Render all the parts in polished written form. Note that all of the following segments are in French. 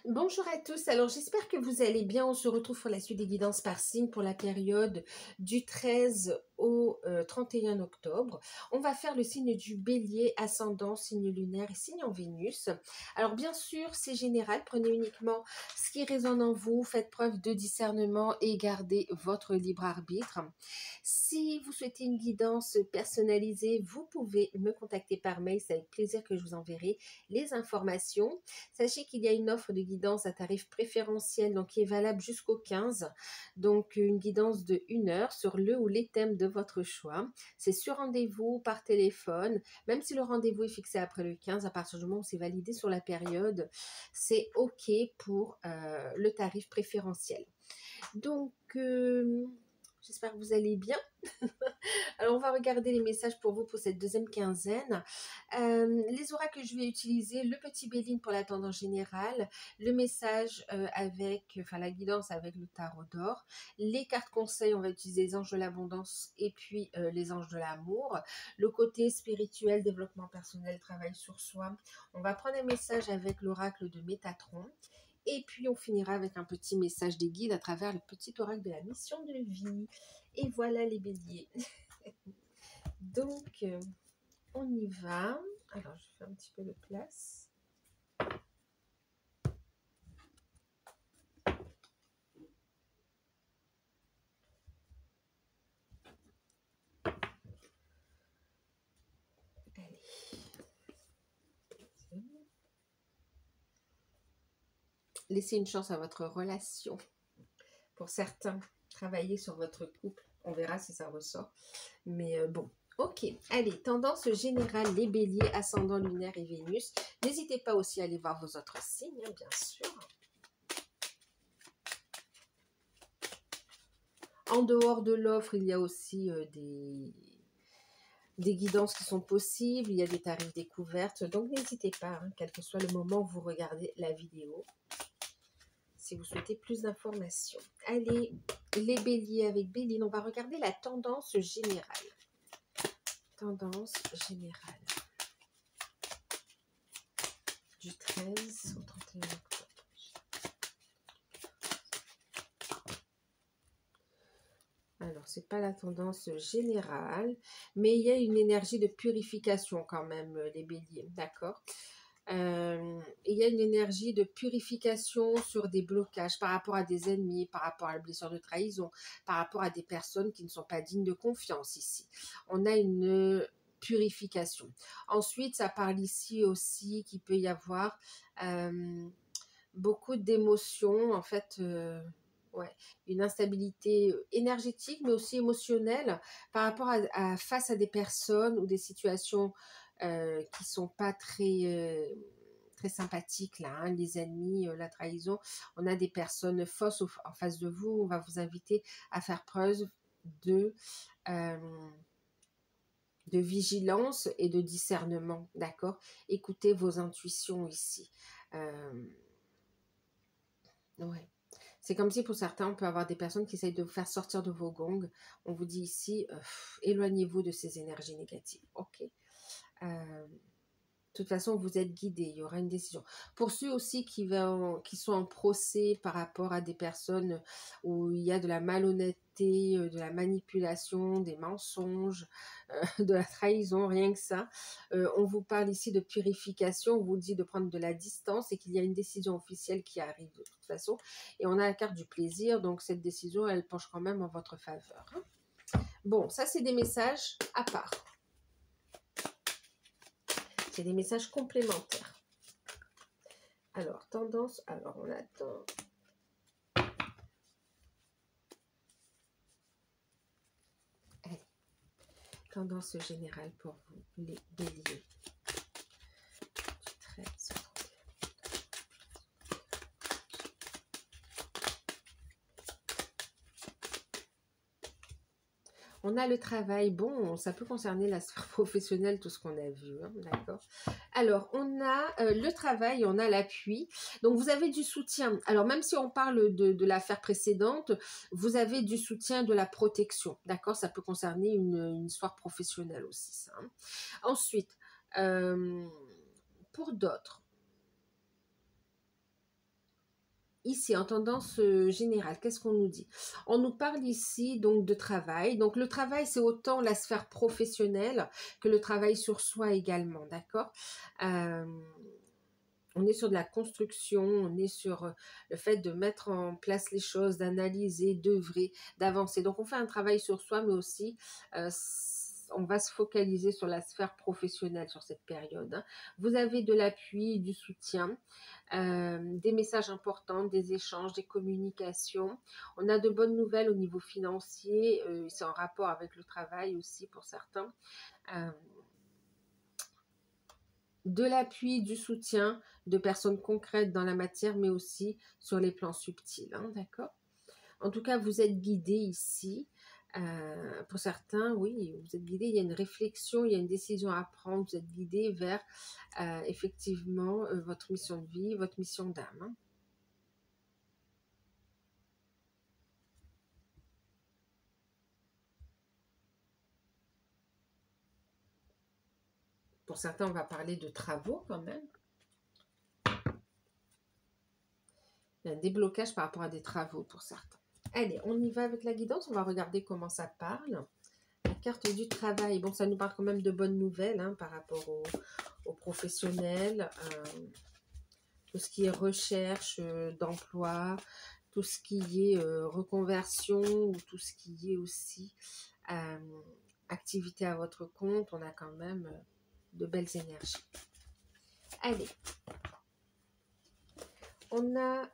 Bonjour à tous, alors j'espère que vous allez bien. On se retrouve pour la suite des guidances par signe pour la période du 13 au 31 octobre. On va faire le signe du bélier, ascendant, signe lunaire et signe en Vénus. Alors bien sûr, c'est général, prenez uniquement ce qui résonne en vous, faites preuve de discernement et gardez votre libre arbitre. Si vous souhaitez une guidance personnalisée, vous pouvez me contacter par mail, c'est avec plaisir que je vous enverrai les informations. Sachez qu'il y a une offre de guidance à tarif préférentiel donc qui est valable jusqu'au 15. Donc une guidance de 1 heure sur le ou les thèmes de votre choix. C'est sur rendez-vous, par téléphone. Même si le rendez-vous est fixé après le 15, à partir du moment où c'est validé sur la période, c'est OK pour le tarif préférentiel. Donc, j'espère que vous allez bien. Alors, on va regarder les messages pour vous pour cette deuxième quinzaine. Les oracles que je vais utiliser, le petit Béline pour la tendance générale, le message la guidance avec le tarot d'or, les cartes conseils, on va utiliser les anges de l'abondance et puis les anges de l'amour, le côté spirituel, développement personnel, travail sur soi. On va prendre un message avec l'oracle de Métatron. Et puis, on finira avec un petit message des guides à travers le petit oracle de la mission de vie. Et voilà les béliers. Donc, on y va. Alors, je fais un petit peu de place. Allez. Laissez une chance à votre relation. Pour certains, travaillez sur votre couple. On verra si ça ressort. Mais bon. Ok, allez, tendance générale, les béliers, ascendant lunaire et Vénus. N'hésitez pas aussi à aller voir vos autres signes, hein, bien sûr. En dehors de l'offre, il y a aussi des guidances qui sont possibles, il y a des tarifs découvertes. Donc, n'hésitez pas, hein, quel que soit le moment où vous regardez la vidéo, si vous souhaitez plus d'informations. Allez, les béliers avec Béline, on va regarder la tendance générale. Tendance générale. Du 13 au 31 octobre. Alors, c'est pas la tendance générale, mais il y a une énergie de purification quand même, les béliers, d'accord? Il y a une énergie de purification sur des blocages par rapport à des ennemis, par rapport à la blessure de trahison, par rapport à des personnes qui ne sont pas dignes de confiance ici. On a une purification. Ensuite, ça parle ici aussi qu'il peut y avoir beaucoup d'émotions, en fait, une instabilité énergétique, mais aussi émotionnelle par rapport face à des personnes ou des situations qui sont pas très sympathiques là, hein, les ennemis, la trahison. On a des personnes fausses en face de vous. On va vous inviter à faire preuve de vigilance et de discernement, d'accord? Écoutez vos intuitions ici. Ouais. C'est comme si pour certains, on peut avoir des personnes qui essayent de vous faire sortir de vos gongs. On vous dit ici, éloignez-vous de ces énergies négatives. Ok. De toute façon, vous êtes guidé, il y aura une décision. Pour ceux aussi qui sont en procès par rapport à des personnes où il y a de la malhonnêteté, de la manipulation, des mensonges, de la trahison, rien que ça, on vous parle ici de purification, on vous dit de prendre de la distance et qu'il y a une décision officielle qui arrive de toute façon. Et on a la carte du plaisir, donc cette décision, elle penche quand même en votre faveur. Bon, ça c'est des messages à part. C'est des messages complémentaires. Alors, tendance, alors on attend. Allez. Tendance générale pour vous, les béliers. Du 13 au 31. On a le travail, bon, ça peut concerner la sphère professionnelle, tout ce qu'on a vu, hein, d'accord. Alors, on a le travail, on a l'appui, donc vous avez du soutien. Alors, même si on parle de l'affaire précédente, vous avez du soutien, de la protection, d'accord. Ça peut concerner une histoire professionnelle aussi, ça. Hein. Ensuite, pour d'autres, ici, en tendance générale, qu'est-ce qu'on nous dit? On nous parle ici donc de travail. Donc le travail, c'est autant la sphère professionnelle que le travail sur soi également, d'accord? Euh, on est sur de la construction, on est sur le fait de mettre en place les choses, d'analyser, d'œuvrer, d'avancer. Donc on fait un travail sur soi, mais aussi on va se focaliser sur la sphère professionnelle sur cette période, hein. Vous avez de l'appui, du soutien, des messages importants, des échanges, des communications. On a de bonnes nouvelles au niveau financier, c'est en rapport avec le travail aussi pour certains. Euh, de l'appui, du soutien de personnes concrètes dans la matière, mais aussi sur les plans subtils, hein, d'accord? En tout cas, vous êtes guidé ici. Pour certains, oui, vous êtes guidé, il y a une réflexion, il y a une décision à prendre, vous êtes guidé vers effectivement votre mission de vie, votre mission d'âme, hein. Pour certains, on va parler de travaux quand même. Il y a un déblocage par rapport à des travaux pour certains. Allez, on y va avec la guidance, on va regarder comment ça parle. La carte du travail, bon, ça nous parle quand même de bonnes nouvelles, hein, par rapport aux professionnels, tout ce qui est recherche d'emploi, tout ce qui est reconversion, ou tout ce qui est aussi activité à votre compte, on a quand même de belles énergies. Allez, on a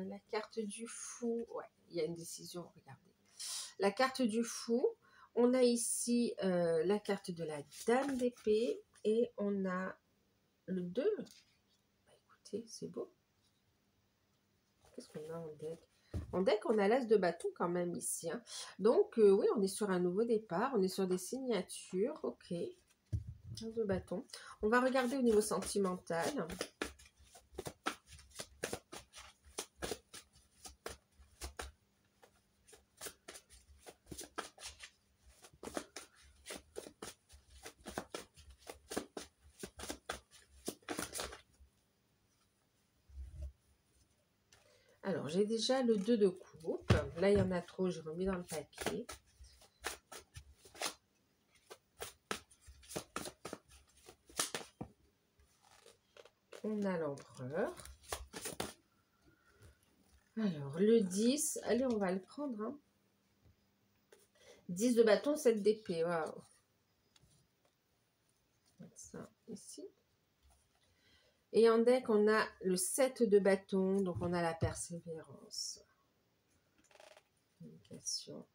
la carte du fou, ouais, il y a une décision, regardez. La carte du fou, on a ici la carte de la dame d'épée et on a le 2. Bah, écoutez, c'est beau. Qu'est-ce qu'on a en deck? En deck, on a l'as de bâton quand même ici, hein. Donc, oui, on est sur un nouveau départ. On est sur des signatures. Ok. As de bâton. On va regarder au niveau sentimental. Alors, j'ai déjà le 2 de coupe. Là, il y en a trop, j'ai remis dans le paquet. On a l'empereur. Alors, le 10. Allez, on va le prendre, hein. 10 de bâton, 7 d'épée. Waouh. Ça, ici. Et en deck, on a le 7 de bâton. Donc, on a la persévérance. Communication.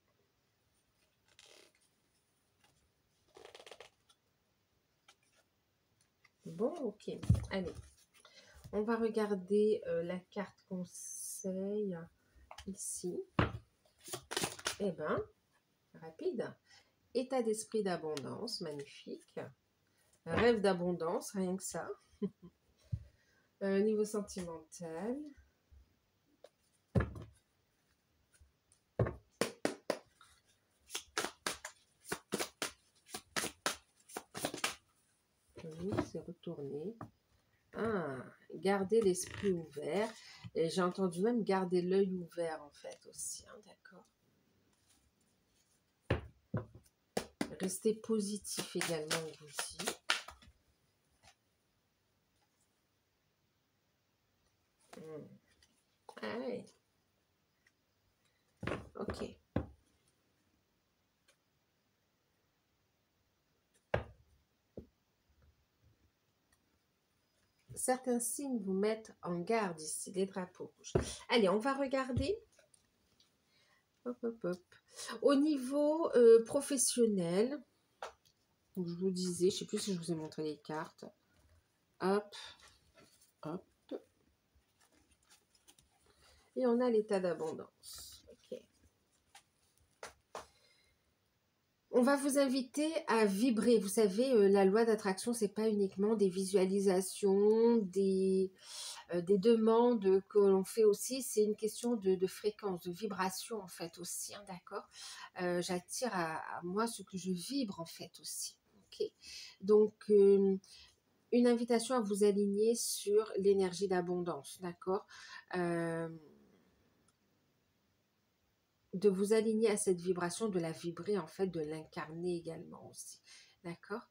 Bon, ok. Allez. On va regarder la carte conseil ici. Eh bien, rapide. État d'esprit d'abondance, magnifique. Rêve d'abondance, rien que ça. Niveau sentimental. Oui, c'est retourné. Ah, garder l'esprit ouvert. Et j'ai entendu même garder l'œil ouvert en fait aussi, hein, d'accord. Restez positif également aussi. Ah ouais. Ok. Certains signes vous mettent en garde ici, les drapeaux rouges. Allez, on va regarder. Hop, hop, hop. Au niveau professionnel, je vous disais, je ne sais plus si je vous ai montré les cartes. Hop, hop. Et on a l'état d'abondance. Ok. On va vous inviter à vibrer. Vous savez, la loi d'attraction, c'est pas uniquement des visualisations, des demandes que l'on fait aussi. C'est une question de fréquence, de vibration en fait aussi, hein, d'accord. J'attire à moi ce que je vibre en fait aussi. Ok. Donc, une invitation à vous aligner sur l'énergie d'abondance, d'accord? De vous aligner à cette vibration, de la vibrer en fait, de l'incarner également aussi, d'accord?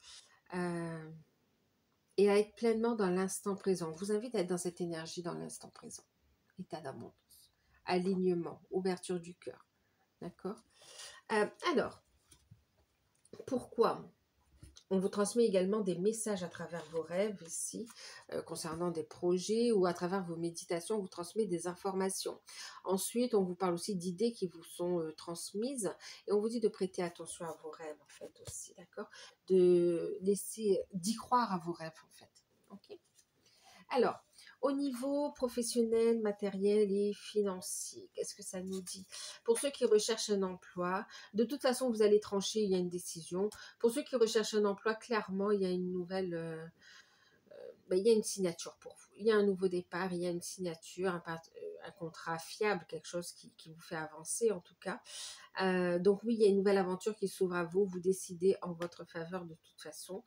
Euh, et à être pleinement dans l'instant présent. Je vous invite à être dans cette énergie dans l'instant présent. État d'abondance, alignement, ouverture du cœur, d'accord? Alors, pourquoi? On vous transmet également des messages à travers vos rêves ici, concernant des projets, ou à travers vos méditations, on vous transmet des informations. Ensuite, on vous parle aussi d'idées qui vous sont transmises, et on vous dit de prêter attention à vos rêves en fait aussi, d'accord? De laisser, d'y croire à vos rêves en fait, ok? Alors, au niveau professionnel, matériel et financier, qu'est-ce que ça nous dit? Pour ceux qui recherchent un emploi, de toute façon, vous allez trancher, il y a une décision. Pour ceux qui recherchent un emploi, clairement, il y a une nouvelle, il y a une signature pour vous. Il y a un nouveau départ, il y a une signature, un contrat fiable, quelque chose qui vous fait avancer en tout cas. Donc oui, il y a une nouvelle aventure qui s'ouvre à vous. Vous décidez en votre faveur de toute façon.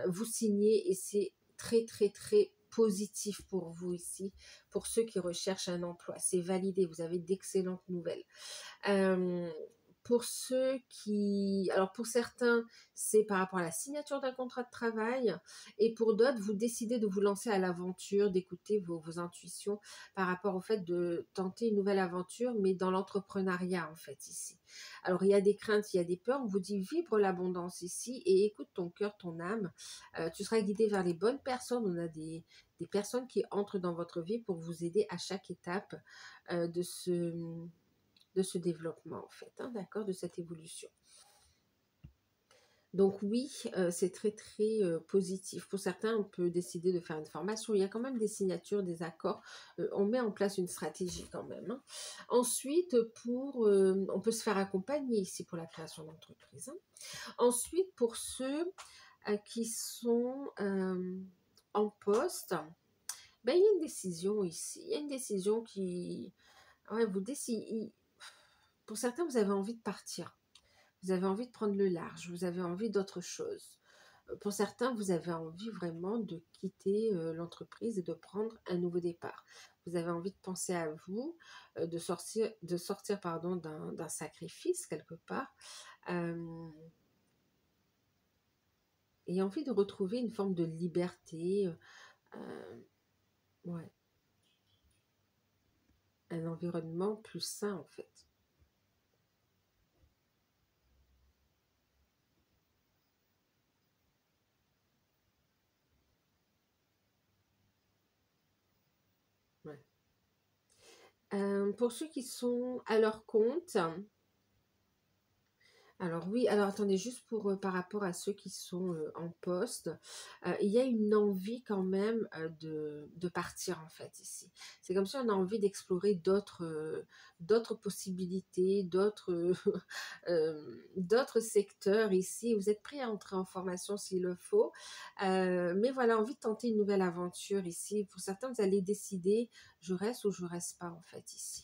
Vous signez et c'est très très très positif pour vous ici, pour ceux qui recherchent un emploi. C'est validé, vous avez d'excellentes nouvelles. Euh, pour ceux qui... Alors pour certains, c'est par rapport à la signature d'un contrat de travail, et pour d'autres, vous décidez de vous lancer à l'aventure, d'écouter vos intuitions par rapport au fait de tenter une nouvelle aventure, mais dans l'entrepreneuriat en fait ici. Alors il y a des craintes, il y a des peurs, on vous dit vibre l'abondance ici et écoute ton cœur, ton âme. Tu seras guidé vers les bonnes personnes, on a des personnes qui entrent dans votre vie pour vous aider à chaque étape de ce développement en fait, hein, d'accord, de cette évolution. Donc oui, c'est très très positif. Pour certains, on peut décider de faire une formation. Il y a quand même des signatures, des accords. On met en place une stratégie quand même, hein. Ensuite, on peut se faire accompagner ici pour la création d'entreprise, hein. Ensuite, pour ceux qui sont en poste, ben, il y a une décision ici. Il y a une décision qui... Ouais, vous décidez... Pour certains, vous avez envie de partir. Vous avez envie de prendre le large. Vous avez envie d'autre chose. Pour certains, vous avez envie vraiment de quitter l'entreprise et de prendre un nouveau départ. Vous avez envie de penser à vous, de sortir pardon, d'un sacrifice quelque part. Et envie de retrouver une forme de liberté. Ouais. Un environnement plus sain en fait. Ouais. Pour ceux qui sont à leur compte, alors oui, alors attendez, juste pour par rapport à ceux qui sont en poste, il y a une envie quand même de partir en fait ici. C'est comme si on a envie d'explorer d'autres possibilités, d'autres secteurs ici. Vous êtes prêts à entrer en formation s'il le faut. Mais voilà, envie de tenter une nouvelle aventure ici. Pour certains, vous allez décider, je reste ou je reste pas en fait ici.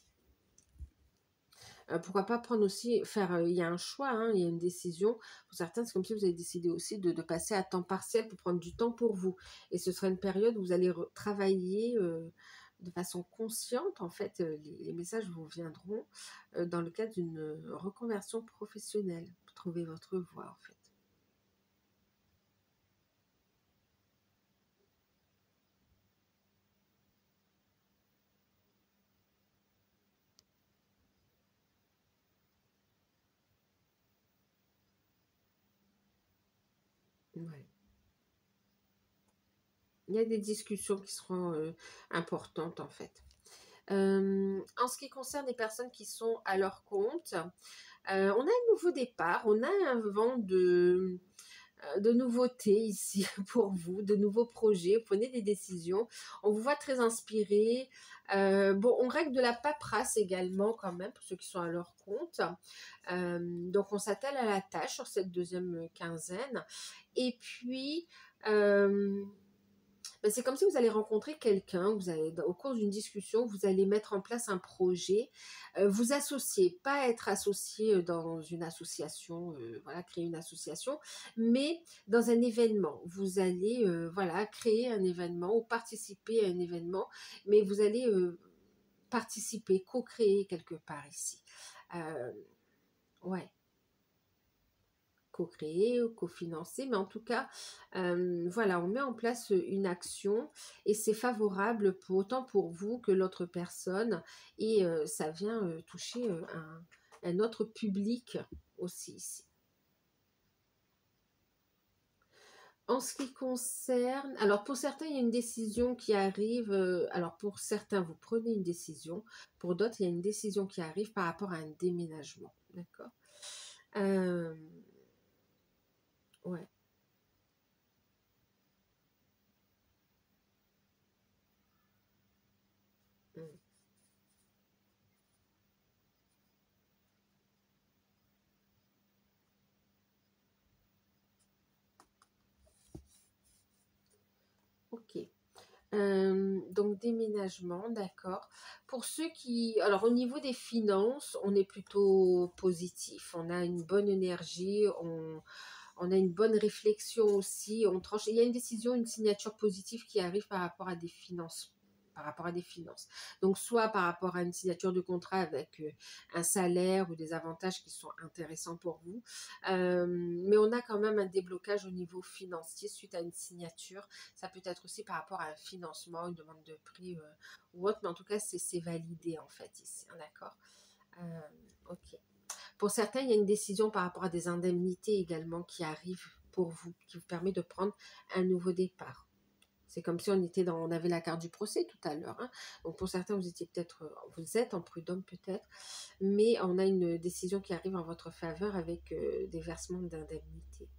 Pourquoi pas prendre aussi, il y a un choix, hein, il y a une décision. Pour certains, c'est comme si vous avez décidé aussi de passer à temps partiel pour prendre du temps pour vous. Et ce sera une période où vous allez travailler de façon consciente. En fait, les messages vous viendront dans le cadre d'une reconversion professionnelle pour trouver votre voie, en fait. Ouais. Il y a des discussions qui seront importantes, en fait. En ce qui concerne les personnes qui sont à leur compte, on a un nouveau départ, on a un vent de nouveautés ici pour vous, de nouveaux projets, vous prenez des décisions, on vous voit très inspiré. Bon, on règle de la paperasse également quand même pour ceux qui sont à leur compte. Donc on s'attelle à la tâche sur cette deuxième quinzaine. Et puis, Ben, c'est comme si vous allez rencontrer quelqu'un, vous allez, au cours d'une discussion, vous allez mettre en place un projet, vous associer, pas être associé dans une association, voilà, créer une association, mais dans un événement. Vous allez, voilà, créer un événement ou participer à un événement, mais vous allez participer, co-créer quelque part ici. Euh, ouais. Co-créer ou co-financer, mais en tout cas, voilà, on met en place une action et c'est favorable pour, autant pour vous que l'autre personne et ça vient toucher un autre public aussi ici. En ce qui concerne, alors pour certains, il y a une décision qui arrive, alors pour certains, vous prenez une décision, pour d'autres, il y a une décision qui arrive par rapport à un déménagement, d'accord. Euh, ouais. Mm. Ok. Donc déménagement, d'accord. Pour ceux qui... Alors au niveau des finances, on est plutôt positif. On a une bonne énergie, on a une bonne réflexion aussi. On tranche. Il y a une décision, une signature positive qui arrive par rapport à des finances. Par rapport à des finances. Donc, soit par rapport à une signature de contrat avec un salaire ou des avantages qui sont intéressants pour vous. Mais on a quand même un déblocage au niveau financier suite à une signature. Ça peut être aussi par rapport à un financement, une demande de prix ou autre, mais en tout cas, c'est validé en fait ici. Hein, d'accord. Ok. Pour certains, il y a une décision par rapport à des indemnités également qui arrivent pour vous, qui vous permet de prendre un nouveau départ. C'est comme si on avait la carte du procès tout à l'heure. Hein. Donc pour certains, vous êtes en prud'homme peut-être, mais on a une décision qui arrive en votre faveur avec des versements d'indemnités.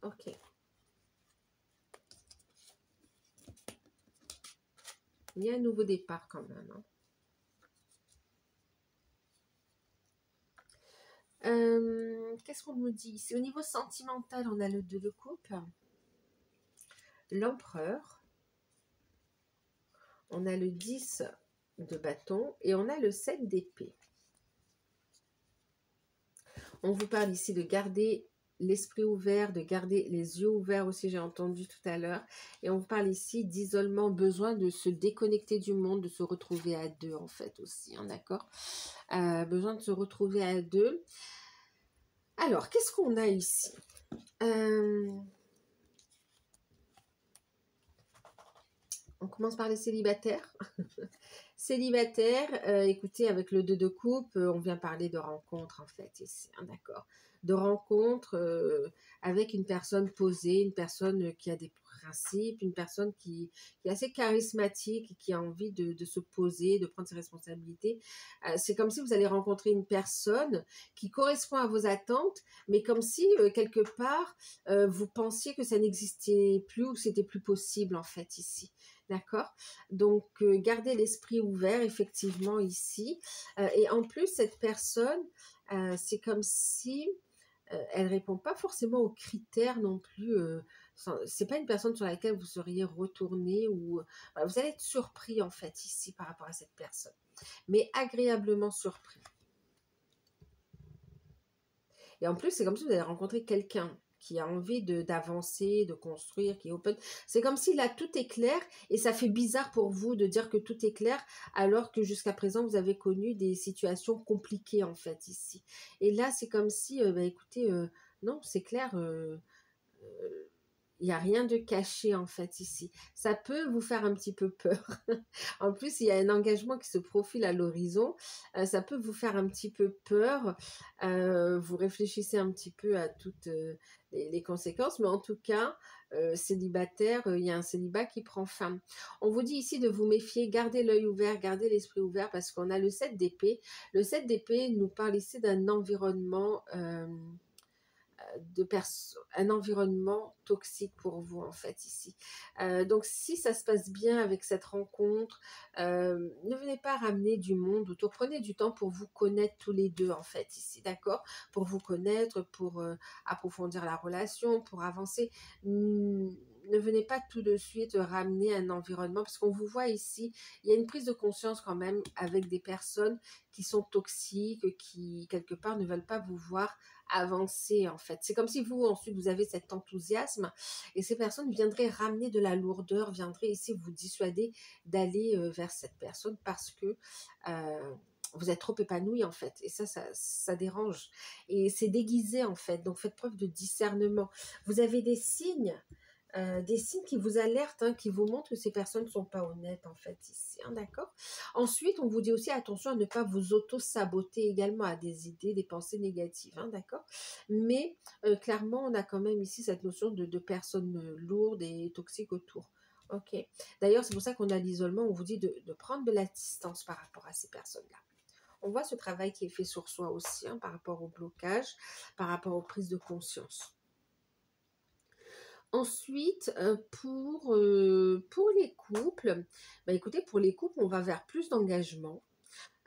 Ok. Il y a un nouveau départ quand même. Hein. Qu'est-ce qu'on nous dit ici? Au niveau sentimental, on a le 2 de coupe, l'empereur, on a le 10 de bâton et on a le 7 d'épée. On vous parle ici de garder l'esprit ouvert, de garder les yeux ouverts aussi, j'ai entendu tout à l'heure. Et on vous parle ici d'isolement, besoin de se déconnecter du monde, de se retrouver à deux en fait aussi, hein, d'accord. Besoin de se retrouver à deux. Alors, qu'est-ce qu'on a ici? On commence par les célibataires. Célibataire, écoutez, avec le 2 de coupe, on vient parler de rencontre en fait ici, hein, d'accord. De rencontre avec une personne posée, une personne qui a des principes, une personne qui est assez charismatique, et qui a envie de se poser, de prendre ses responsabilités. C'est comme si vous allez rencontrer une personne qui correspond à vos attentes, mais comme si quelque part vous pensiez que ça n'existait plus ou que c'était plus possible en fait ici. D'accord. Donc, gardez l'esprit ouvert, effectivement, ici. Et en plus, cette personne, c'est comme si elle répond pas forcément aux critères non plus. C'est pas une personne sur laquelle vous seriez retourné ou voilà, vous allez être surpris en fait ici par rapport à cette personne, mais agréablement surpris. Et en plus, c'est comme si vous avez rencontré quelqu'un qui a envie d'avancer, de construire, qui est open. C'est comme si là, tout est clair et ça fait bizarre pour vous de dire que tout est clair alors que jusqu'à présent, vous avez connu des situations compliquées en fait ici. Et là, c'est comme si, bah, écoutez, non, c'est clair, il n'y a rien de caché en fait ici. Ça peut vous faire un petit peu peur. En plus, il y a un engagement qui se profile à l'horizon. Ça peut vous faire un petit peu peur. Vous réfléchissez un petit peu à toutes les conséquences. Mais en tout cas, célibataire, il y a un célibat qui prend fin. On vous dit ici de vous méfier, gardez l'œil ouvert, gardez l'esprit ouvert parce qu'on a le 7 d'épée. Le 7 d'épée nous parle ici d'un environnement un environnement toxique pour vous en fait ici. Donc si ça se passe bien avec cette rencontre, ne venez pas ramener du monde autour, prenez du temps pour vous connaître tous les deux en fait ici, d'accord? Pour vous connaître, pour approfondir la relation, pour avancer. Ne venez pas tout de suite ramener un environnement, parce qu'on vous voit ici, il y a une prise de conscience quand même avec des personnes qui sont toxiques, qui quelque part ne veulent pas vous voir avancer en fait. C'est comme si vous ensuite vous avez cet enthousiasme et ces personnes viendraient ramener de la lourdeur, viendraient ici vous dissuader d'aller vers cette personne parce que vous êtes trop épanoui en fait et ça dérange et c'est déguisé en fait, donc faites preuve de discernement. Vous avez des signes qui vous alertent, hein, qui vous montrent que ces personnes ne sont pas honnêtes en fait ici, hein, d'accord. Ensuite, on vous dit aussi attention à ne pas vous auto-saboter également à des idées, des pensées négatives, hein, d'accord. Mais clairement, on a quand même ici cette notion de personnes lourdes et toxiques autour. Ok. D'ailleurs, c'est pour ça qu'on a l'isolement, on vous dit de prendre de la distance par rapport à ces personnes-là. On voit ce travail qui est fait sur soi aussi, hein, par rapport au blocage, par rapport aux prises de conscience. Ensuite, pour les couples, bah écoutez, pour les couples, on va vers plus d'engagement.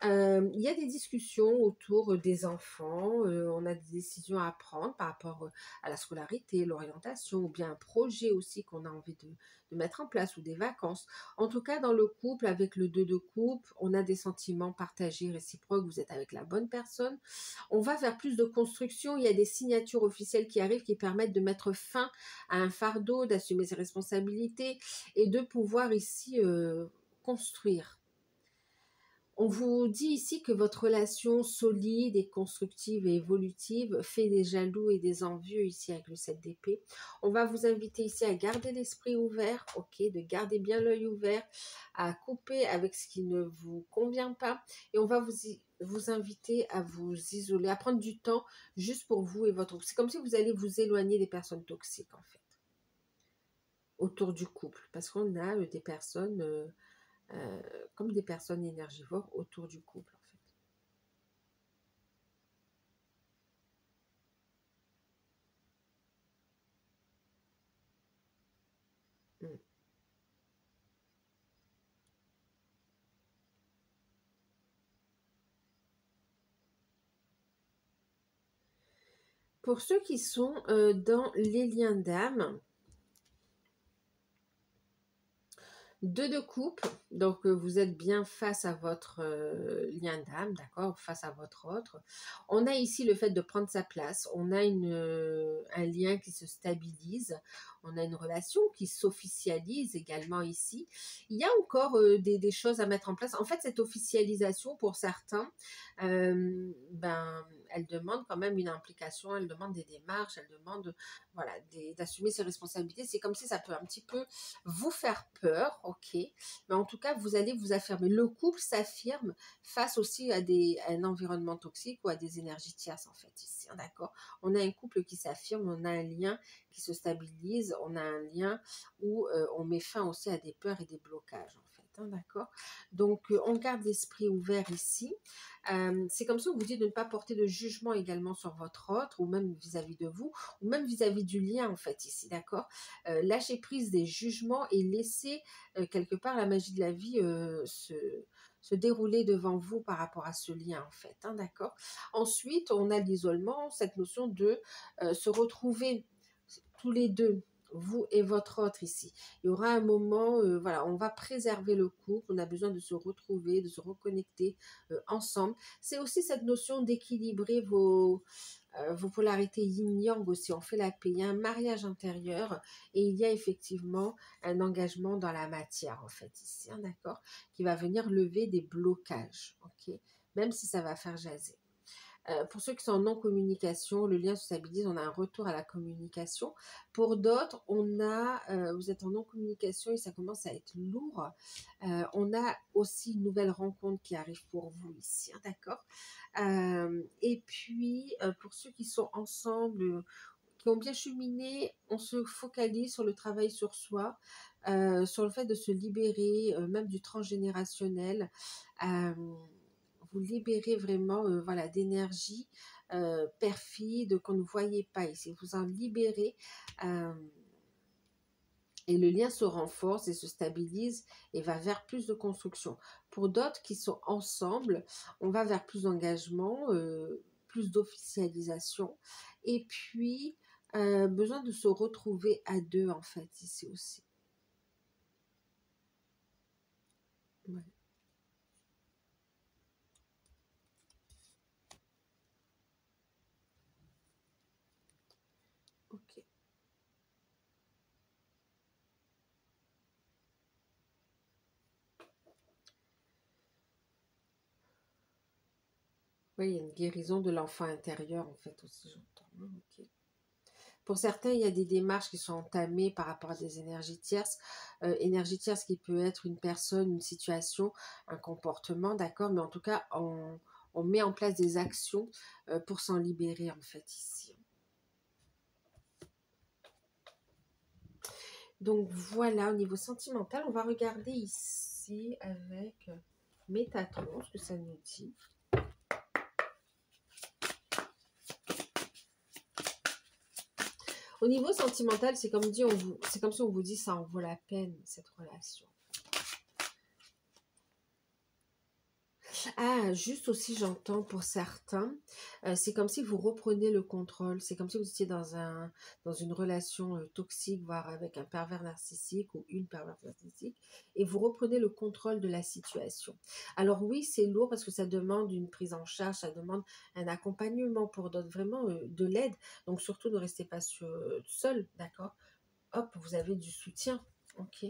Il y a des discussions autour des enfants, on a des décisions à prendre par rapport à la scolarité, l'orientation, ou bien un projet aussi qu'on a envie de mettre en place, ou des vacances. En tout cas, dans le couple, avec le 2 de couple, on a des sentiments partagés, réciproques, vous êtes avec la bonne personne. On va vers plus de construction, il y a des signatures officielles qui arrivent qui permettent de mettre fin à un fardeau, d'assumer ses responsabilités et de pouvoir ici construire. On vous dit ici que votre relation solide et constructive et évolutive fait des jaloux et des envieux ici avec le 7 d'épée. On va vous inviter ici à garder l'esprit ouvert, ok, de garder bien l'œil ouvert, à couper avec ce qui ne vous convient pas. Et on va vous inviter à vous isoler, à prendre du temps juste pour vous et votre... C'est comme si vous allez vous éloigner des personnes toxiques en fait, autour du couple. Parce qu'on a des personnes... comme des personnes énergivores autour du couple en fait. Pour ceux qui sont dans les liens d'âme, 2 de coupe, donc vous êtes bien face à votre lien d'âme, d'accord, face à votre autre. On a ici le fait de prendre sa place, on a un lien qui se stabilise, on a une relation qui s'officialise également ici. Il y a encore des choses à mettre en place. En fait, cette officialisation, pour certains, elle demande quand même une implication, elle demande des démarches, elle demande voilà, d'assumer ses responsabilités. C'est comme si ça peut un petit peu vous faire peur, ok, mais en tout cas, vous allez vous affirmer. Le couple s'affirme face aussi à un environnement toxique ou à des énergies tierces, en fait, ici, hein, d'accord. On a un couple qui s'affirme, on a un lien qui se stabilise, on a un lien où on met fin aussi à des peurs et des blocages, en fait, hein, d'accord. Donc, on garde l'esprit ouvert ici. C'est comme ça on vous dit de ne pas porter de jugement également sur votre autre, ou même vis-à-vis de vous, ou même vis-à-vis du lien, en fait, ici, d'accord. Lâcher prise des jugements et laisser quelque part la magie de la vie se dérouler devant vous par rapport à ce lien, en fait, hein, d'accord. Ensuite, on a l'isolement, cette notion de se retrouver tous les deux, vous et votre autre ici. Il y aura un moment, voilà, on va préserver le couple, on a besoin de se retrouver, de se reconnecter ensemble. C'est aussi cette notion d'équilibrer vos polarités yin-yang aussi. On fait la paix, il y a un mariage intérieur et il y a effectivement un engagement dans la matière en fait ici, hein, d'accord, qui va venir lever des blocages, ok, même si ça va faire jaser. Pour ceux qui sont en non-communication, le lien se stabilise, on a un retour à la communication. Pour d'autres, vous êtes en non-communication et ça commence à être lourd. On a aussi une nouvelle rencontre qui arrive pour vous ici, hein, d'accord. Et puis, pour ceux qui sont ensemble, qui ont bien cheminé, on se focalise sur le travail sur soi, sur le fait de se libérer, même du transgénérationnel. vous libérez vraiment voilà, d'énergie perfide qu'on ne voyait pas ici. Vous en libérez et le lien se renforce et se stabilise et va vers plus de construction. Pour d'autres qui sont ensemble, on va vers plus d'engagement, plus d'officialisation et puis besoin de se retrouver à deux en fait ici aussi. Ouais. Ok. Oui, il y a une guérison de l'enfant intérieur en fait aussi, j'entends. Ok. Pour certains, il y a des démarches qui sont entamées par rapport à des énergies tierces qui peut être une personne, une situation, un comportement, d'accord, mais en tout cas, on met en place des actions pour s'en libérer en fait ici. Donc voilà, au niveau sentimental, on va regarder ici avec Métatron, ce que ça nous dit. Au niveau sentimental, c'est comme si on vous dit ça en vaut la peine, cette relation. Ah, juste aussi, j'entends pour certains, c'est comme si vous reprenez le contrôle. C'est comme si vous étiez dans une relation toxique, voire avec un pervers narcissique ou une perverse narcissique, et vous reprenez le contrôle de la situation. Alors oui, c'est lourd parce que ça demande une prise en charge, ça demande un accompagnement pour d'autres, vraiment de l'aide. Donc surtout, ne restez pas seul, d'accord? Hop, vous avez du soutien, ok?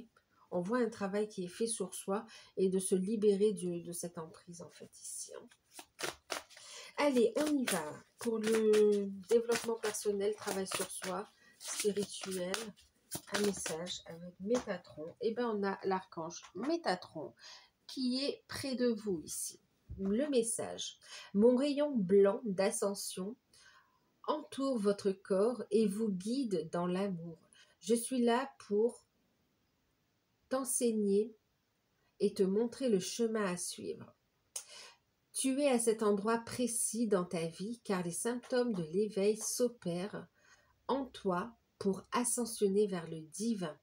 On voit un travail qui est fait sur soi et de se libérer de cette emprise en fait ici. Hein. Allez, on y va. Pour le développement personnel, travail sur soi, spirituel, un message avec Métatron. Et bien on a l'archange Métatron qui est près de vous ici. Le message. Mon rayon blanc d'ascension entoure votre corps et vous guide dans l'amour. Je suis là pour t'enseigner et te montrer le chemin à suivre. Tu es à cet endroit précis dans ta vie car les symptômes de l'éveil s'opèrent en toi pour ascensionner vers le divin.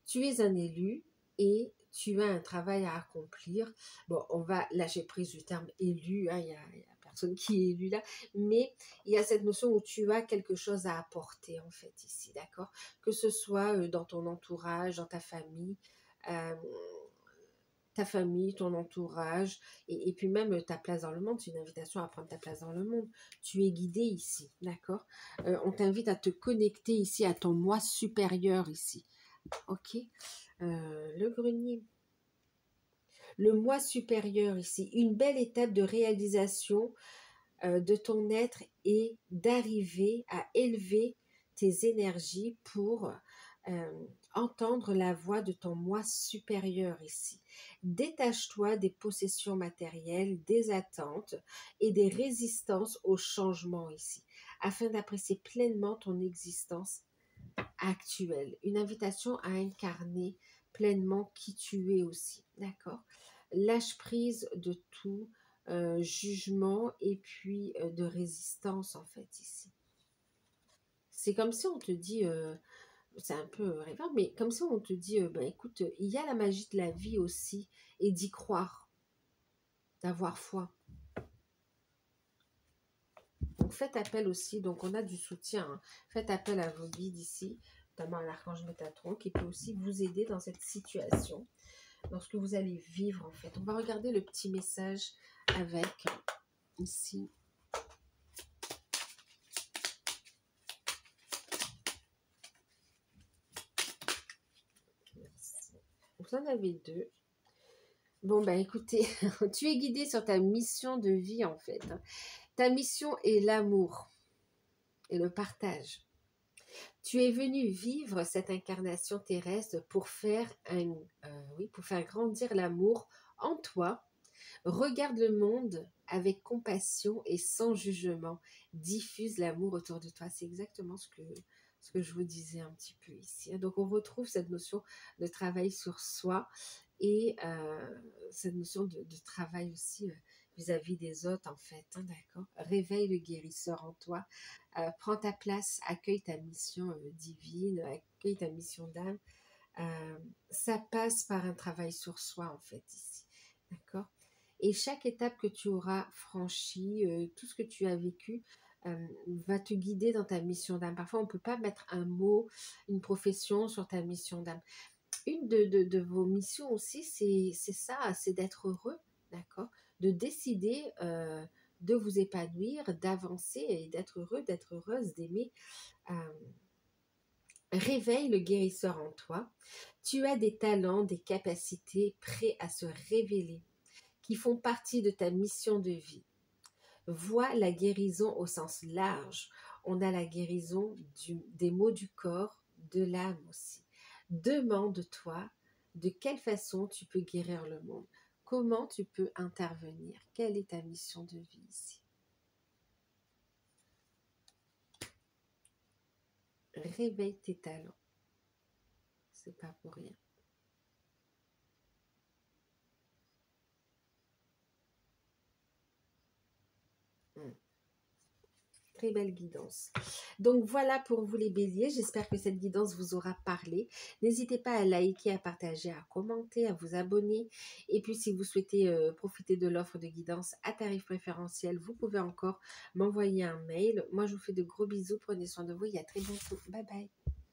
Tu es un élu et tu as un travail à accomplir. Bon, on va lâcher prise du terme élu, hein, il y a personne qui est élu là, mais il y a cette notion où tu as quelque chose à apporter en fait ici, d'accord? Que ce soit dans ton entourage, dans euh, ta famille, ton entourage, et puis même ta place dans le monde. C'est une invitation à prendre ta place dans le monde. Tu es guidé ici, d'accord? On t'invite à te connecter ici à ton moi supérieur ici, ok? Le grenier. Le moi supérieur ici, une belle étape de réalisation de ton être et d'arriver à élever tes énergies pour entendre la voix de ton moi supérieur ici. Détache-toi des possessions matérielles, des attentes et des résistances au changement ici, afin d'apprécier pleinement ton existence actuelle. Une invitation à incarner pleinement qui tu es aussi, d'accord? Lâche prise de tout jugement et puis de résistance en fait ici. C'est comme si on te dit, c'est un peu rêveur, mais comme si on te dit, ben, écoute, il y a la magie de la vie aussi et d'y croire, d'avoir foi. Donc faites appel aussi, donc on a du soutien, hein. Faites appel à vos guides ici, notamment à l'archange Métatron qui peut aussi vous aider dans cette situation, dans ce que vous allez vivre en fait. On va regarder le petit message avec ici. Merci. Vous en avez deux. Bon, ben écoutez, tu es guidé sur ta mission de vie en fait. Ta mission est l'amour et le partage. Tu es venu vivre cette incarnation terrestre pour faire pour faire grandir l'amour en toi. Regarde le monde avec compassion et sans jugement. Diffuse l'amour autour de toi. C'est exactement ce que je vous disais un petit peu ici. Donc on retrouve cette notion de travail sur soi et cette notion de travail aussi vis-à-vis des autres, en fait, hein, d'accord? Réveille le guérisseur en toi. Prends ta place, accueille ta mission divine, accueille ta mission d'âme. Ça passe par un travail sur soi, en fait, ici, d'accord? Et chaque étape que tu auras franchie, tout ce que tu as vécu, va te guider dans ta mission d'âme. Parfois, on ne peut pas mettre un mot, une profession sur ta mission d'âme. Une de vos missions aussi, c'est ça, c'est d'être heureux, d'accord? De décider de vous épanouir, d'avancer et d'être heureux, d'être heureuse, d'aimer. Euh, Réveille le guérisseur en toi. Tu as des talents, des capacités prêts à se révéler, qui font partie de ta mission de vie. Vois la guérison au sens large. On a la guérison des maux du corps, de l'âme aussi. Demande-toi de quelle façon tu peux guérir le monde. Comment tu peux intervenir. Quelle est ta mission de vie ici? Réveille tes talents. C'est pas pour rien. Hmm. Très belle guidance. Donc voilà pour vous les béliers, j'espère que cette guidance vous aura parlé. N'hésitez pas à liker, à partager, à commenter, à vous abonner. Et puis si vous souhaitez profiter de l'offre de guidance à tarif préférentiel, vous pouvez encore m'envoyer un mail. Moi je vous fais de gros bisous, prenez soin de vous et à très bientôt. Bye bye.